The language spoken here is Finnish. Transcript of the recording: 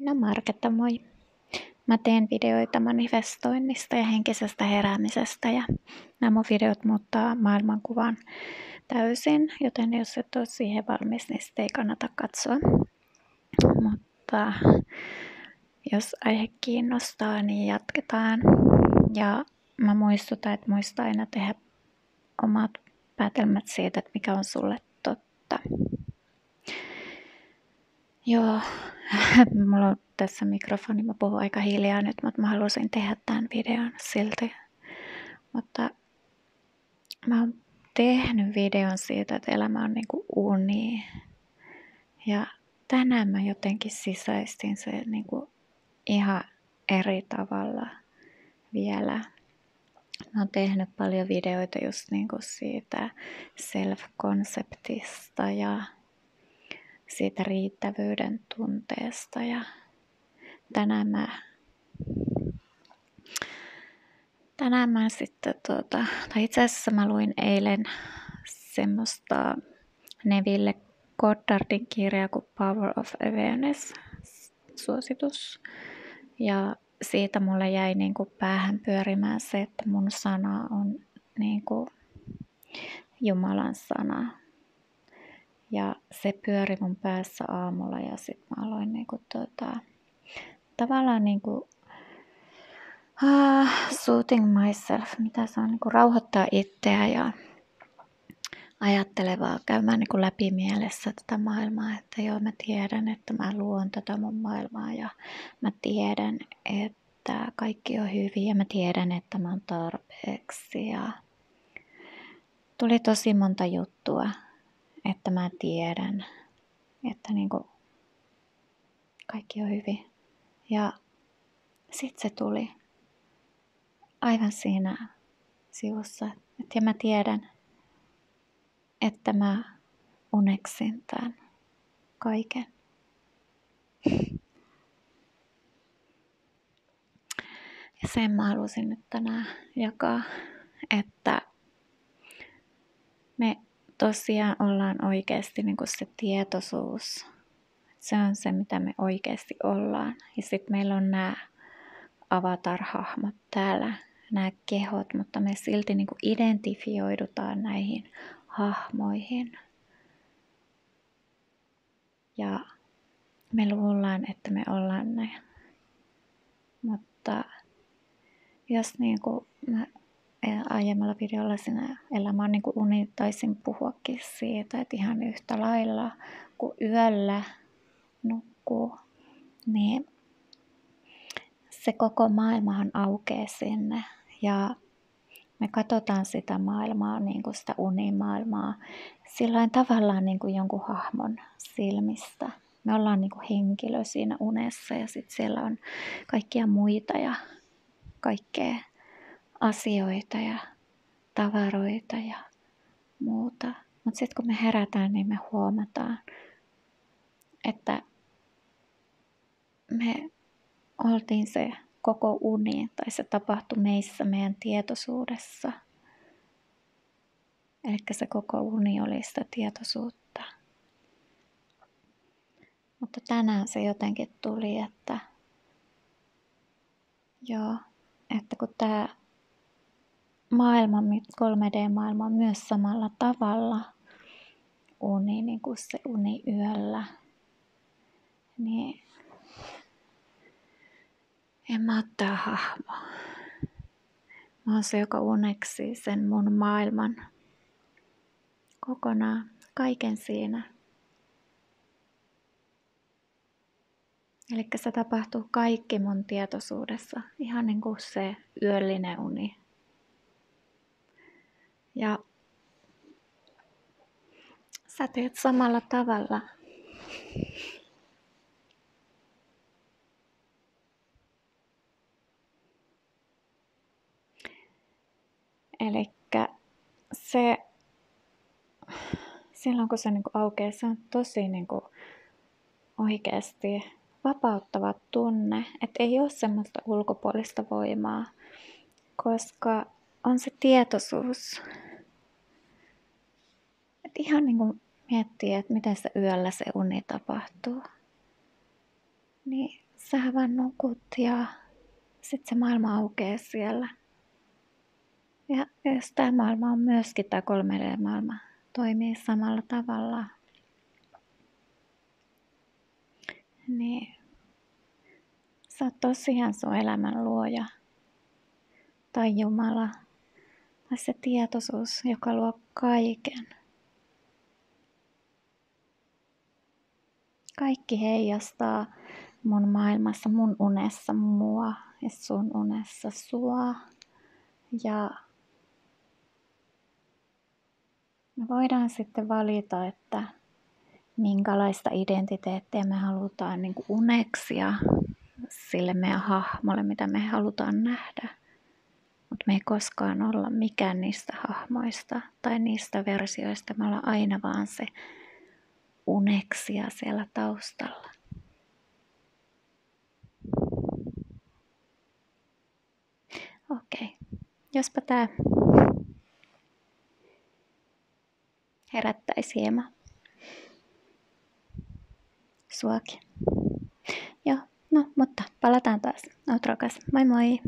No Marketta, moi. Mä teen videoita manifestoinnista ja henkisestä heräämisestä ja nämä mun videot muuttaa maailmankuvan täysin, joten jos et ole siihen valmis, niin sitä ei kannata katsoa. Mutta jos aihe kiinnostaa, niin jatketaan. Ja mä muistutan, että muista aina tehdä omat päätelmät siitä, että mikä on sulle totta. Joo, mulla on tässä mikrofoni, mä puhun aika hiljaa nyt, mutta mä halusin tehdä tämän videon silti. Mutta mä oon tehnyt videon siitä, että elämä on niinku uni. Ja tänään mä jotenkin sisäistin se niinku ihan eri tavalla vielä. Mä oon tehnyt paljon videoita just niinku siitä self-konseptista ja siitä riittävyyden tunteesta ja tänään mä sitten tai itse asiassa mä luin eilen semmoista Neville Goddardin kirjaa kuin Power of Awareness, suositus. Ja siitä mulle jäi niinku päähän pyörimään se, että mun sana on niinku Jumalan sana. Ja se pyöri mun päässä aamulla ja sit mä aloin niinku tavallaan niinku soothing myself, mitä se on, niinku rauhoittaa itseä ja ajattelevaa, käymään niinku läpi mielessä tätä maailmaa, että joo, mä tiedän, että mä luon tätä mun maailmaa ja mä tiedän, että kaikki on hyvin ja mä tiedän, että mä oon tarpeeksi ja tuli tosi monta juttua, että mä tiedän, että niinku kaikki on hyvin ja sit se tuli aivan siinä sivussa, että mä tiedän, että mä uneksin tämän kaiken. Ja sen mä halusin nyt tänään jakaa, että me tosiaan ollaan oikeasti niin kuin se tietoisuus. Se on se, mitä me oikeasti ollaan. Ja sitten meillä on nämä avatar-hahmot täällä, nämä kehot, mutta me silti niin kuin identifioidutaan näihin hahmoihin. Ja me luullaan, että me ollaan ne. Mutta jos niin kuin mä aiemmalla videolla siinä elämä on niin kuin uni, taisin puhuakin siitä, että ihan yhtä lailla kuin yöllä nukkuu, niin se koko maailmahan aukeaa sinne ja me katsotaan sitä maailmaa, niin kuin sitä unimaailmaa, sillain tavallaan niin kuin jonkun hahmon silmistä. Me ollaan niin kuin henkilö siinä unessa ja sitten siellä on kaikkia muita ja kaikkea asioita ja tavaroita ja muuta. Mutta sitten kun me herätään, niin me huomataan, että me oltiin se koko uni tai se tapahtui meissä meidän tietoisuudessa. Eli se koko uni oli sitä tietoisuutta. Mutta tänään se jotenkin tuli, että joo, että kun tämä maailma, 3D-maailma on myös samalla tavalla uni, niin kuin se uni yöllä, niin en mä ole tää hahmo. Mä oon se, joka uneksii sen mun maailman kokonaan, kaiken siinä. Eli se tapahtuu kaikki mun tietoisuudessa, ihan niin kuin se yöllinen uni. Ja sä teet samalla tavalla. Elikkä se, silloin kun se niinku aukeaa, se on tosi niinku oikeasti vapauttava tunne, että ei ole semmoista ulkopuolista voimaa, koska on se tietoisuus. Et ihan niinku miettii, että miten se yöllä se uni tapahtuu. Niin sä vaan nukut ja sit se maailma aukeaa siellä. Ja jos tämä maailma on myöskin, tämä 3D-maailma toimii samalla tavalla, niin sä oot tosiaan sun elämän luoja tai Jumala tai se tietoisuus, joka luo kaiken. Kaikki heijastaa mun maailmassa, mun unessa mua ja sun unessa sua. Ja me voidaan sitten valita, että minkälaista identiteettiä me halutaan niin kuin uneksia sille meidän hahmolle, mitä me halutaan nähdä. Mutta me ei koskaan olla mikään niistä hahmoista tai niistä versioista. Me ollaan aina vaan se uneksia siellä taustalla. Okei. Jospa tää herättäisi hieman suakin. Joo, no mutta palataan taas. Oot rakas. Moi moi!